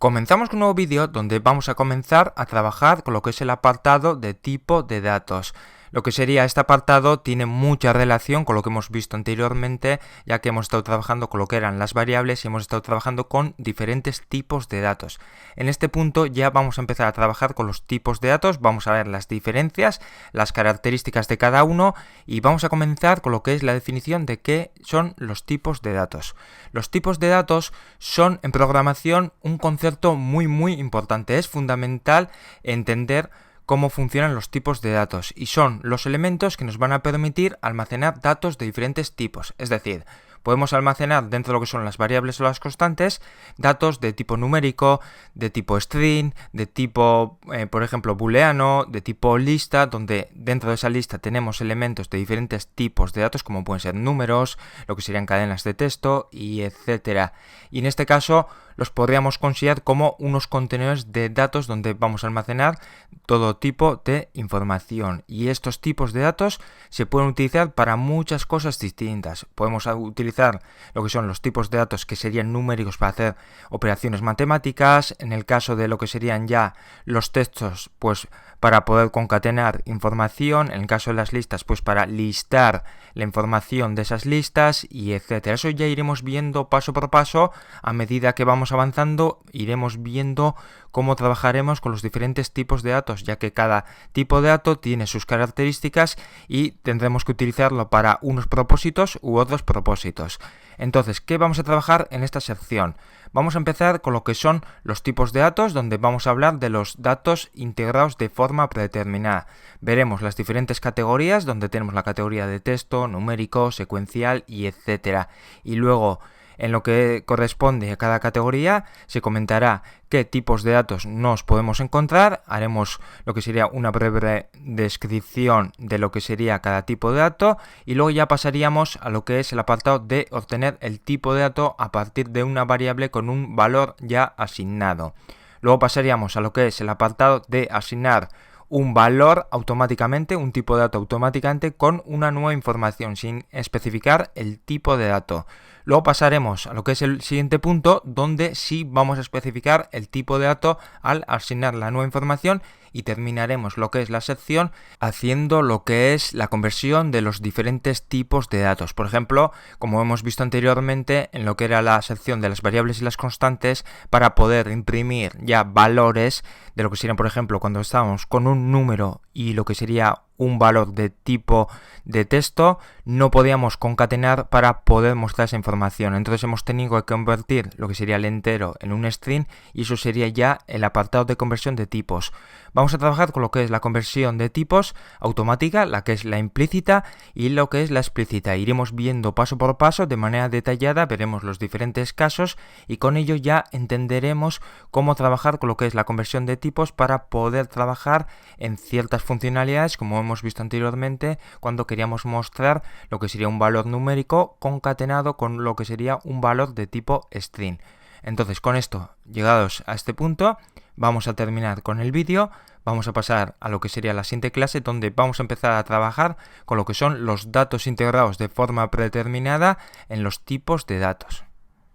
Comenzamos con un nuevo vídeo donde vamos a comenzar a trabajar con lo que es el apartado de tipo de datos. Lo que sería este apartado tiene mucha relación con lo que hemos visto anteriormente, ya que hemos estado trabajando con lo que eran las variables y hemos estado trabajando con diferentes tipos de datos. En este punto ya vamos a empezar a trabajar con los tipos de datos, vamos a ver las diferencias, las características de cada uno y vamos a comenzar con lo que es la definición de qué son los tipos de datos. Los tipos de datos son en programación un concepto muy importante. Es fundamental entender cómo funcionan los tipos de datos y son los elementos que nos van a permitir almacenar datos de diferentes tipos. Es decir, podemos almacenar dentro de lo que son las variables o las constantes datos de tipo numérico, de tipo string, de tipo, por ejemplo, booleano, de tipo lista, donde dentro de esa lista tenemos elementos de diferentes tipos de datos, como pueden ser números, lo que serían cadenas de texto, y etcétera. Y en este caso los podríamos considerar como unos contenedores de datos donde vamos a almacenar todo tipo de información. Y estos tipos de datos se pueden utilizar para muchas cosas distintas. Podemos utilizar lo que son los tipos de datos que serían numéricos para hacer operaciones matemáticas. En el caso de lo que serían ya los textos, pues para poder concatenar información. En el caso de las listas, pues para listar la información de esas listas y etcétera. Eso ya iremos viendo paso por paso. A medida que vamos avanzando, iremos viendo cómo trabajaremos con los diferentes tipos de datos, ya que cada tipo de dato tiene sus características y tendremos que utilizarlo para unos propósitos u otros propósitos. Entonces, ¿qué vamos a trabajar en esta sección? Vamos a empezar con lo que son los tipos de datos, donde vamos a hablar de los datos integrados de forma predeterminada. Veremos las diferentes categorías, donde tenemos la categoría de texto, numérico, secuencial y etcétera. Y luego, en lo que corresponde a cada categoría, se comentará qué tipos de datos nos podemos encontrar. Haremos lo que sería una breve descripción de lo que sería cada tipo de dato y luego ya pasaríamos a lo que es el apartado de obtener el tipo de dato a partir de una variable con un valor ya asignado. Luego pasaríamos a lo que es el apartado de asignar un valor automáticamente, un tipo de dato automáticamente con una nueva información sin especificar el tipo de dato. Luego pasaremos a lo que es el siguiente punto, donde sí vamos a especificar el tipo de dato al asignar la nueva información y terminaremos lo que es la sección haciendo lo que es la conversión de los diferentes tipos de datos. Por ejemplo, como hemos visto anteriormente en lo que era la sección de las variables y las constantes, para poder imprimir ya valores de lo que serían, por ejemplo, cuando estábamos con un número y lo que sería un valor de tipo de texto, no podíamos concatenar para poder mostrar esa información. Entonces hemos tenido que convertir lo que sería el entero en un string y eso sería ya el apartado de conversión de tipos. Vamos a trabajar con lo que es la conversión de tipos automática, la que es la implícita y lo que es la explícita. Iremos viendo paso por paso de manera detallada, veremos los diferentes casos y con ello ya entenderemos cómo trabajar con lo que es la conversión de tipos para poder trabajar en ciertas funcionalidades, como hemos visto anteriormente cuando queríamos mostrar lo que sería un valor numérico concatenado con lo que sería un valor de tipo string. Entonces, con esto, llegados a este punto, vamos a terminar con el vídeo, vamos a pasar a lo que sería la siguiente clase, donde vamos a empezar a trabajar con lo que son los datos integrados de forma predeterminada en los tipos de datos.